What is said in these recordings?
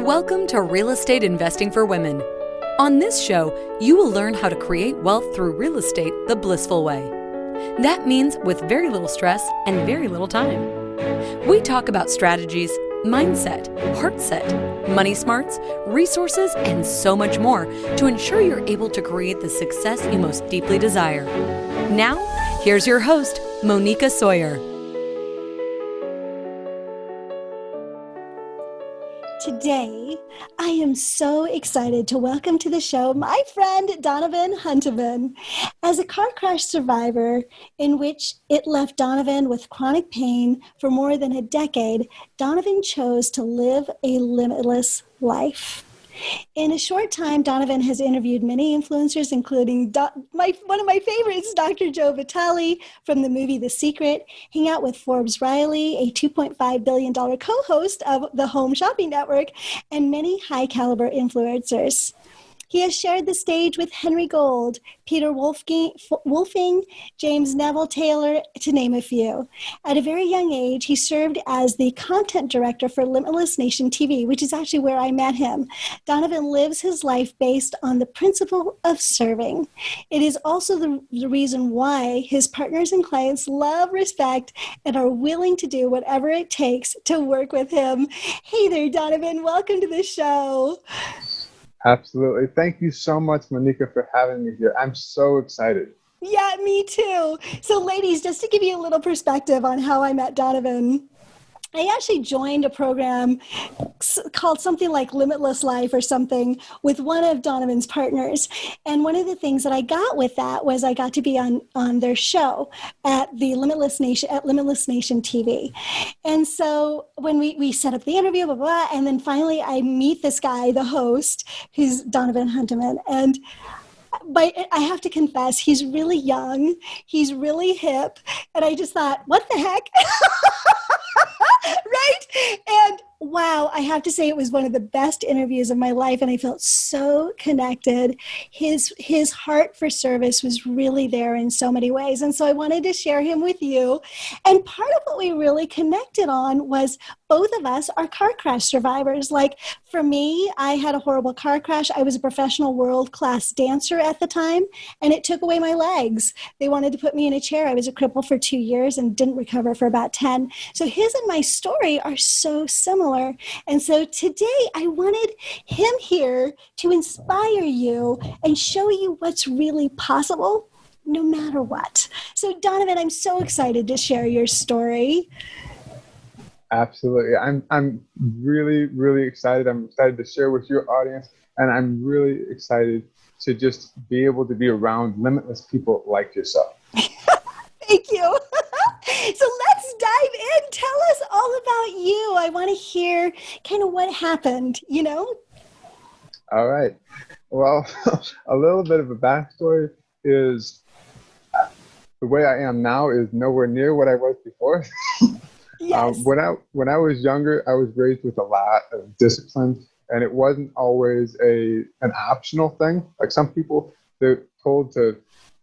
Welcome to Real Estate Investing for Women. On this show, you will learn how to create wealth through real estate the blissful way. That means with very little stress and very little time. We talk about strategies, mindset, heart set, money smarts, resources, and so much more to ensure you're able to create the success you most deeply desire. Now, here's your host, Monica Sawyer. Today, I am so excited to welcome to the show my friend Donavon Hunteman. As a car crash survivor in which it left Donavon with chronic pain for more than a decade, Donavon chose to live a limitless life. In a short time, Donavon has interviewed many influencers, including one of my favorites, Dr. Joe Vitale from the movie The Secret, hang out with Forbes Riley, a $2.5 billion co-host of the Home Shopping Network, and many high-caliber influencers. He has shared the stage with Henry Gold, Peter Wolfing, James Neville Taylor, to name a few. At a very young age, he served as the content director for Limitless Nation TV, which is actually where I met him. Donavon lives his life based on the principle of serving. It is also the reason why his partners and clients love, respect, and are willing to do whatever it takes to work with him. Hey there, Donavon. Welcome to the show. Absolutely. Thank you so much, Monica, for having me here. I'm so excited. Yeah, me too. So ladies, just to give you a little perspective on how I met Donavon, I actually joined a program called something like Limitless Life or something with one of Donavon's partners. And one of the things that I got with that was I got to be on their show at the Limitless Nation TV. And so when we set up the interview, blah, blah, blah, and then finally I meet this guy, the host, who's Donavon Hunteman. And I have to confess, he's really young, he's really hip, and I just thought, what the heck? Right? And wow, I have to say it was one of the best interviews of my life, and I felt so connected. His heart for service was really there in so many ways, and so I wanted to share him with you. And part of what we really connected on was both of us are car crash survivors. Like for me, I had a horrible car crash. I was a professional world-class dancer at the time, and it took away my legs. They wanted to put me in a chair. I was a cripple for 2 years and didn't recover for about 10. So his and my story are so similar. And so today I wanted him here to inspire you and show you what's really possible no matter what. So Donavon, I'm so excited to share your story. Absolutely. I'm really, really excited. I'm excited to share with your audience, and I'm really excited to just be able to be around limitless people like yourself. Thank you. So let's dive in. Tell us all about you. I want to hear kind of what happened, you know? All right. Well, a little bit of a backstory is the way I am now is nowhere near what I was before. Yes. When I was younger, I was raised with a lot of discipline, and it wasn't always an optional thing. Like some people, they're told to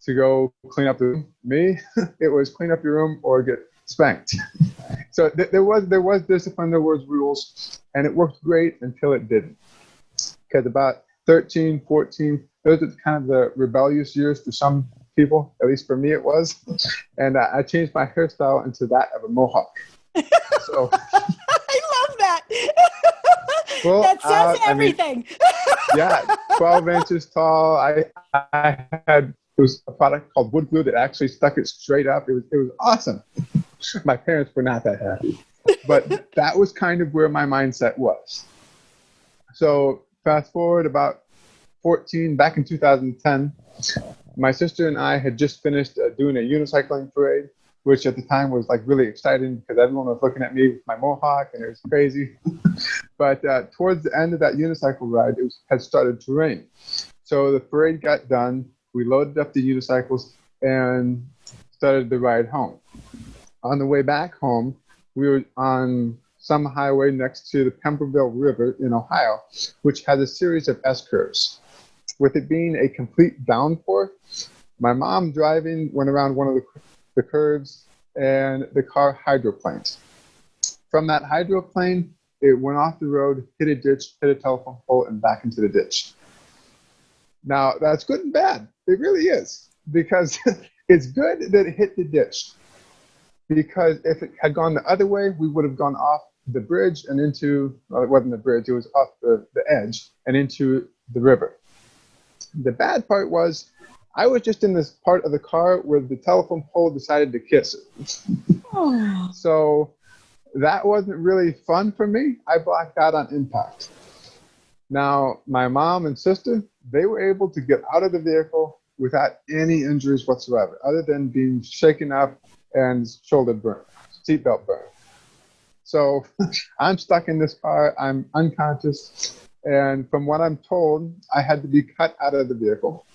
go clean up the room. Me, it was clean up your room or get spanked. So there was discipline, there was rules, and it worked great until it didn't. Because about 13, 14, those are kind of the rebellious years for some people, at least for me it was. And I changed my hairstyle into that of a mohawk. So I love that. Well, that says everything. Yeah, 12 inches tall. I had, it was a product called wood glue that actually stuck it straight up. It was awesome. My parents were not that happy, but that was kind of where my mindset was. So fast forward about 14, back in 2010, my sister and I had just finished doing a unicycling parade, which at the time was like really exciting because everyone was looking at me with my mohawk and it was crazy. But towards the end of that unicycle ride, had started to rain. So the parade got done. We loaded up the unicycles and started the ride home. On the way back home, we were on some highway next to the Pemberville River in Ohio, which has a series of S-curves. With it being a complete downpour, my mom driving went around one of the curves and the car hydroplaned. From that hydroplane, it went off the road, hit a ditch, hit a telephone pole, and back into the ditch. Now, that's good and bad. It really is, because it's good that it hit the ditch, because if it had gone the other way, we would have gone off the bridge and into, well, it wasn't the bridge, it was off the edge and into the river. The bad part was I was just in this part of the car where the telephone pole decided to kiss it. Oh. So that wasn't really fun for me. I blacked out on impact. Now, my mom and sister, they were able to get out of the vehicle without any injuries whatsoever, other than being shaken up and shoulder burn, seatbelt burn. So I'm stuck in this car. I'm unconscious. And from what I'm told, I had to be cut out of the vehicle.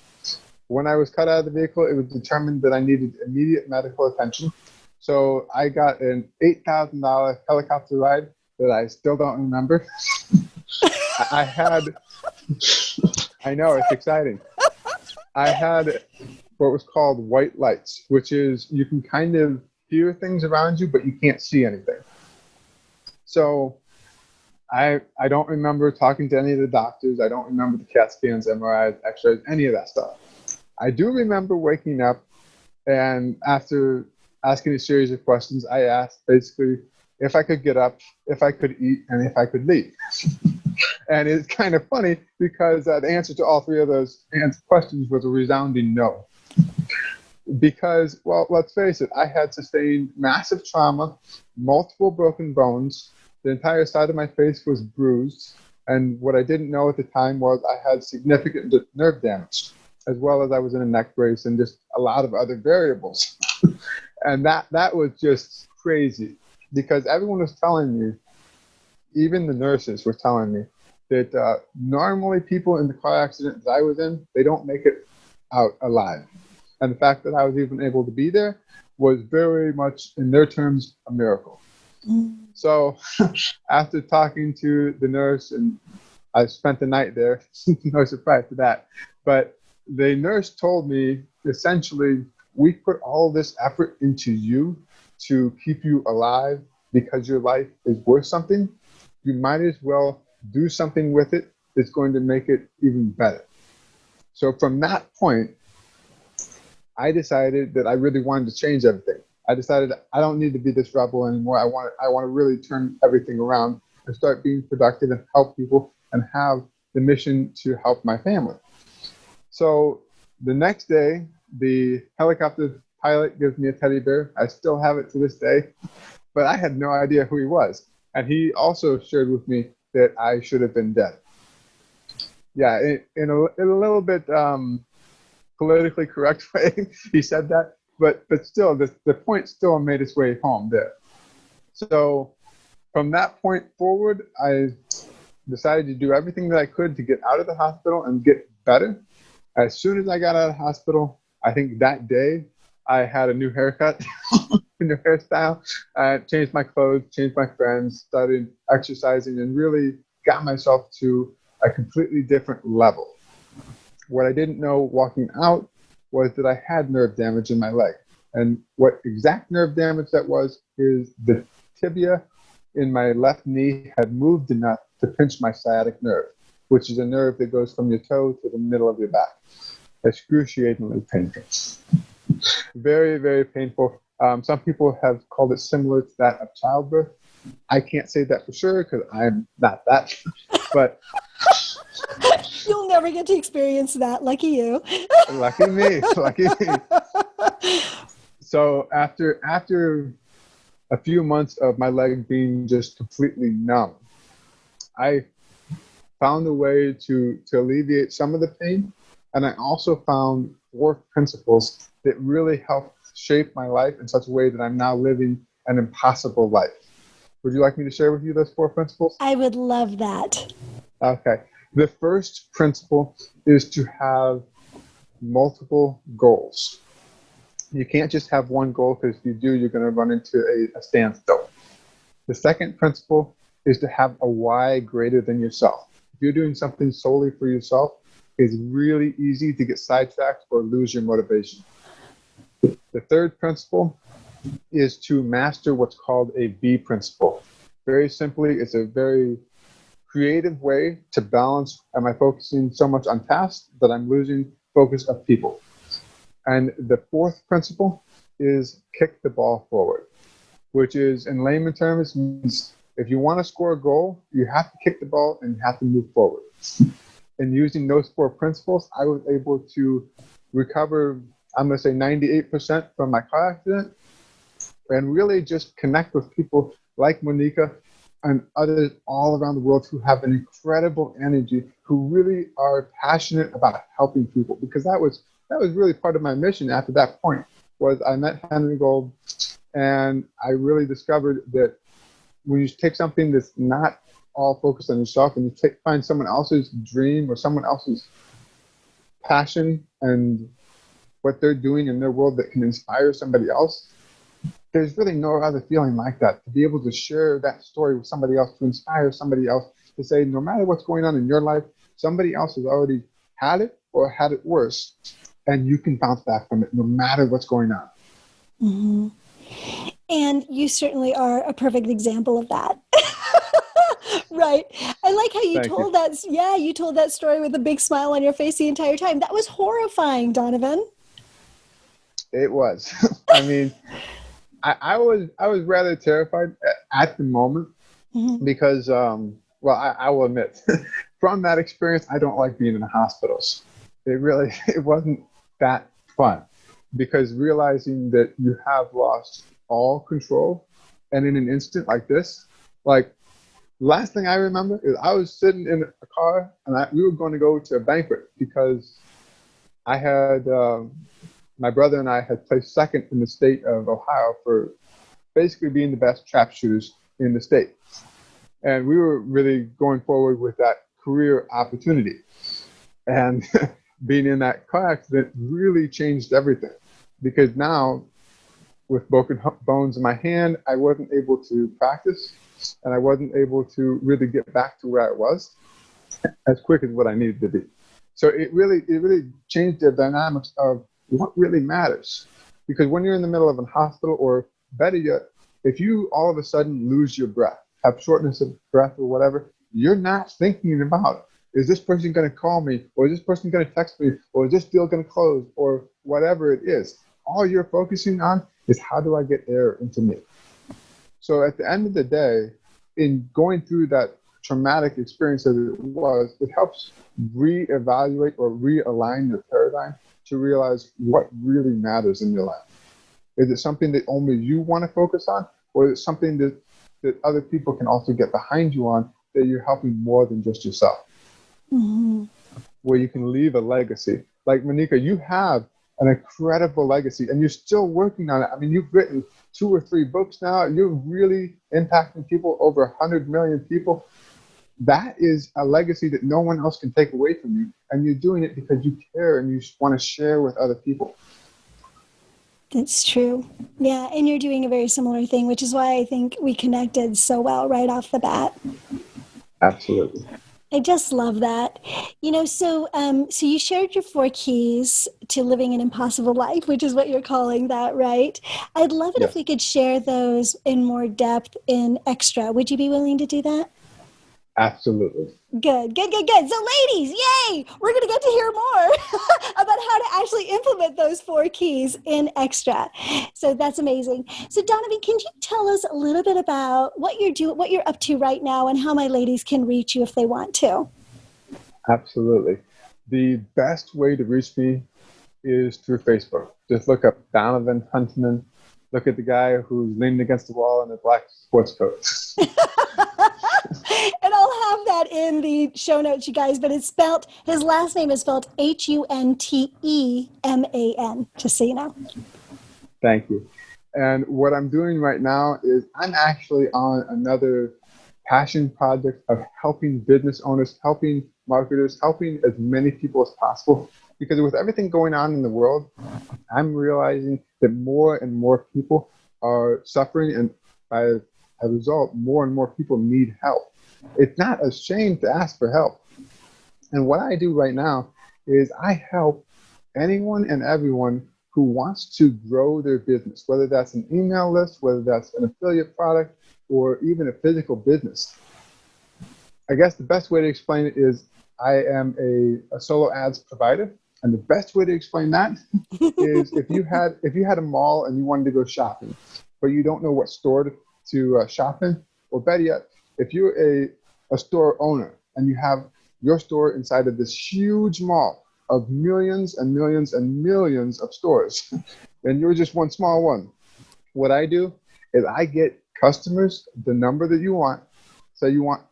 When I was cut out of the vehicle, it was determined that I needed immediate medical attention. So I got an $8,000 helicopter ride that I still don't remember. I know, it's exciting. I had what was called white lights, which is you can kind of hear things around you, but you can't see anything. So I don't remember talking to any of the doctors. I don't remember the CAT scans, MRIs, X-rays, any of that stuff. I do remember waking up, and after asking a series of questions, I asked basically if I could get up, if I could eat, and if I could leave. And it's kind of funny because the answer to all three of those questions was a resounding no. Because, well, let's face it, I had sustained massive trauma, multiple broken bones, the entire side of my face was bruised, and what I didn't know at the time was I had significant nerve damage, as well as I was in a neck brace and just a lot of other variables. And that was just crazy, because everyone was telling me, even the nurses were telling me, that normally people in the car accident that I was in, they don't make it out alive. And the fact that I was even able to be there was very much, in their terms, a miracle. So after talking to the nurse, and I spent the night there, no surprise to that, but the nurse told me, essentially, we put all this effort into you to keep you alive because your life is worth something. You might as well do something with it that's going to make it even better. So from that point, I decided that I really wanted to change everything. I decided I don't need to be this rebel anymore. I want to really turn everything around and start being productive and help people and have the mission to help my family. So the next day, the helicopter pilot gives me a teddy bear. I still have it to this day, but I had no idea who he was. And he also shared with me that I should have been dead. Yeah, in a little bit politically correct way, he said that, but still, the point still made its way home there. So from that point forward, I decided to do everything that I could to get out of the hospital and get better. As soon as I got out of the hospital, I think that day, I had a new haircut, a new hairstyle, changed my clothes, changed my friends, started exercising, and really got myself to a completely different level. What I didn't know walking out was that I had nerve damage in my leg. And what exact nerve damage that was is the tibia in my left knee had moved enough to pinch my sciatic nerve, which is a nerve that goes from your toe to the middle of your back. Excruciatingly painful. Very, very painful. Some people have called it similar to that of childbirth. I can't say that for sure because I'm not that, but you'll never get to experience that. Lucky you. Lucky me. Lucky me. So after a few months of my leg being just completely numb, I found a way to alleviate some of the pain. And I also found 4 principles that really helped shape my life in such a way that I'm now living an impossible life. Would you like me to share with you those 4 principles? I would love that. Okay. The first principle is to have multiple goals. You can't just have one goal, because if you do, you're going to run into a standstill. The second principle is to have a why greater than yourself. If you're doing something solely for yourself, it's really easy to get sidetracked or lose your motivation. The third principle is to master what's called a B principle. Very simply, it's a very creative way to balance. Am I focusing so much on tasks that I'm losing focus of people? And the fourth principle is kick the ball forward, which is, in layman terms, means if you want to score a goal, you have to kick the ball and you have to move forward. And using those four principles, I was able to recover, I'm going to say 98% from my car accident, and really just connect with people like Monica and others all around the world who have an incredible energy, who really are passionate about helping people. Because that was really part of my mission after that point, was I met Henry Gold, and I really discovered that when you take something that's not all focused on yourself and you find someone else's dream or someone else's passion and what they're doing in their world that can inspire somebody else, there's really no other feeling like that. To be able to share that story with somebody else, to inspire somebody else, to say no matter what's going on in your life, somebody else has already had it or had it worse, and you can bounce back from it no matter what's going on. Mm-hmm. And you certainly are a perfect example of that. Right. I like how you told that. Yeah, you told that story with a big smile on your face the entire time. That was horrifying, Donovan. It was. I mean, I was rather terrified at the moment because, I will admit, from that experience, I don't like being in hospitals. It wasn't that fun, because realizing that you have lost all control, and in an instant like this, like, last thing I remember is I was sitting in a car and we were going to go to a banquet because I had, my brother and I had placed second in the state of Ohio for basically being the best trap shooters in the state. And we were really going forward with that career opportunity. And being in that car accident really changed everything, because now with broken bones in my hand, I wasn't able to practice, and I wasn't able to really get back to where I was as quick as what I needed to be. So it really changed the dynamics of what really matters. Because when you're in the middle of a hospital, or better yet, if you all of a sudden lose your breath, have shortness of breath or whatever, you're not thinking about, is this person going to call me, or is this person going to text me, or is this deal going to close, or whatever it is. All you're focusing on is, how do I get air into me? So at the end of the day, in going through that traumatic experience as it was, it helps reevaluate or realign your paradigm to realize what really matters in your life. Is it something that only you want to focus on, or is it something that other people can also get behind you on, that you're helping more than just yourself? Mm-hmm. Where you can leave a legacy. Like Monica, you have an incredible legacy, and you're still working on it. I mean, you've written 2 or 3 books now. You're really impacting people, over 100 million people. That is a legacy that no one else can take away from you. And you're doing it because you care and you want to share with other people. That's true. Yeah. And you're doing a very similar thing, which is why I think we connected so well right off the bat. Absolutely. I just love that. So you shared your 4 keys to living an impossible life, which is what you're calling that, right? I'd love it if we could share those in more depth in extra. Would you be willing to do that? Absolutely. Good. So ladies, yay! We're going to get to hear more about how to actually implement those 4 keys in extra. So that's amazing. So Donavon, can you tell us a little bit about what you're up to right now, and how my ladies can reach you if they want to? Absolutely. The best way to reach me is through Facebook. Just look up Donavon Hunteman. Look at the guy who's leaning against the wall in a black sports coat. And I'll have that in the show notes, you guys, but his last name is spelled Hunteman, just so you know. Thank you. And what I'm doing right now is I'm actually on another passion project of helping business owners, helping marketers, helping as many people as possible. Because with everything going on in the world, I'm realizing that more and more people are suffering, and by a result, more and more people need help. It's not a shame to ask for help. And what I do right now is I help anyone and everyone who wants to grow their business, whether that's an email list, whether that's an affiliate product, or even a physical business. I guess the best way to explain it is I am a solo ads provider. And the best way to explain that is if you had a mall and you wanted to go shopping, but you don't know what store to shop in, or better yet, if you're a store owner and you have your store inside of this huge mall of millions and millions and millions of stores, and you're just one small one, what I do is I get customers, the number that you want. Say you want,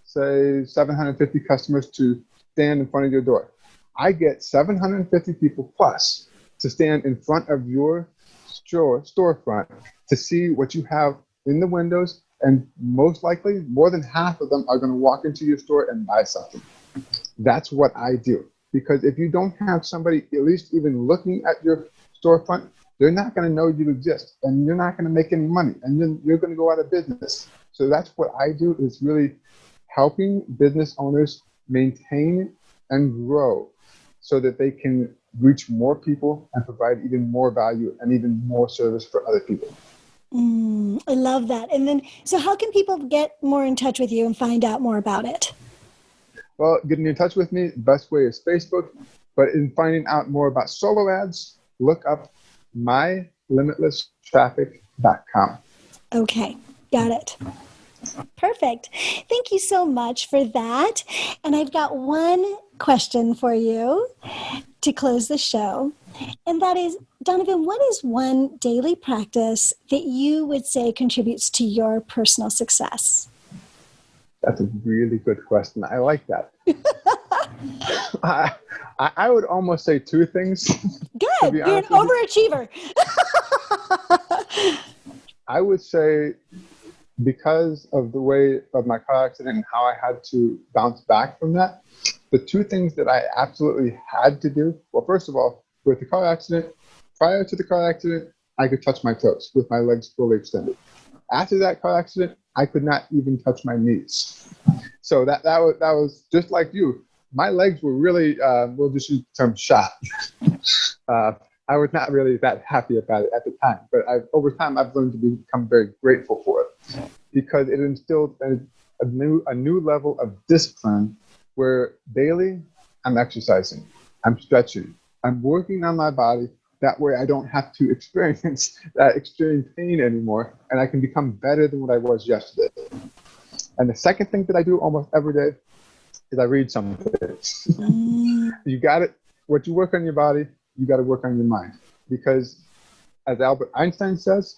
750 customers to stand in front of your door. I get 750 people plus to stand in front of your storefront to see what you have in the windows, and most likely more than half of them are going to walk into your store and buy something. That's what I do, because if you don't have somebody at least even looking at your storefront, they're not going to know you exist, and you're not going to make any money, and then you're going to go out of business. So that's what I do, is really helping business owners maintain and grow so that they can reach more people and provide even more value and even more service for other people. I love that. And then, so how can people get more in touch with you and find out more about it? Well, getting in touch with me, the best way is Facebook. But in finding out more about solo ads, look up mylimitlesstraffic.com. Okay, got it. Perfect. Thank you so much for that. And I've got one question for you to close the show. And that is, Donovan, what is one daily practice that you would say contributes to your personal success? That's a really good question. I like that. I would almost say two things. Good. You're an overachiever. I would say, because of the way of my car accident and how I had to bounce back from that, the two things that I absolutely had to do, well, first of all, with the car accident, prior to the car accident, I could touch my toes with my legs fully extended. After that car accident, I could not even touch my knees. So that was just like you. My legs were really, we'll just use the term shot. I was not really that happy about it at the time, but over time, I've learned to become very grateful for it, because it instilled a new level of discipline where daily I'm exercising, I'm stretching, I'm working on my body. That way I don't have to experience that extreme pain anymore, and I can become better than what I was yesterday. And the second thing that I do almost every day is I read something. You got it. What you work on your body, you got to work on your mind. Because as Albert Einstein says,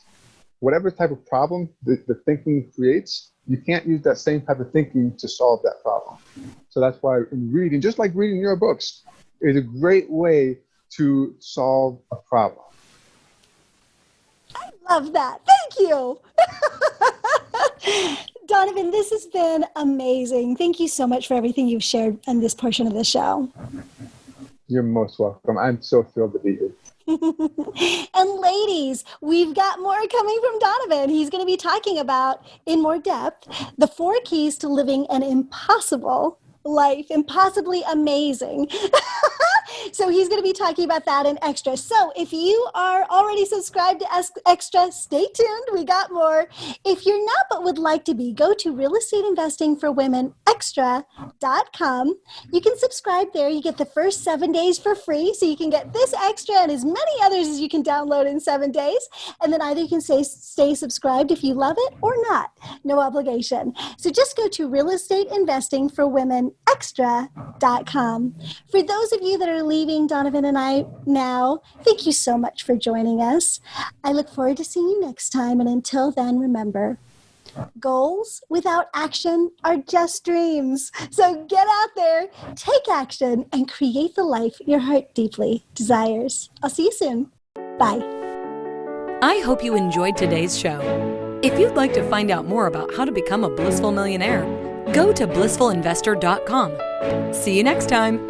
whatever type of problem the thinking creates, you can't use that same type of thinking to solve that problem. So that's why in reading, just like reading your books, is a great way to solve a problem. I love that. Thank you. Donovan, this has been amazing. Thank you so much for everything you've shared in this portion of the show. You're most welcome. I'm so thrilled to be here. And ladies, we've got more coming from Donovan. He's going to be talking about, in more depth, the 4 keys to living an impossible life, impossibly amazing. So he's going to be talking about that in Extra. So if you are already subscribed to Extra, stay tuned. We got more. If you're not but would like to be, go to realestateinvestingforwomenextra.com. You can subscribe there. You get the first 7 days for free. So you can get this Extra and as many others as you can download in 7 days. And then either you can stay subscribed if you love it or not. No obligation. So just go to realestateinvestingforwomenextra.com. For those of you that are leaving Donovan and I now, thank you so much for joining us. I look forward to seeing you next time. And until then, remember, goals without action are just dreams. So get out there, take action, and create the life your heart deeply desires. I'll see you soon. Bye. I hope you enjoyed today's show. If you'd like to find out more about how to become a blissful millionaire, go to blissfulinvestor.com. See you next time.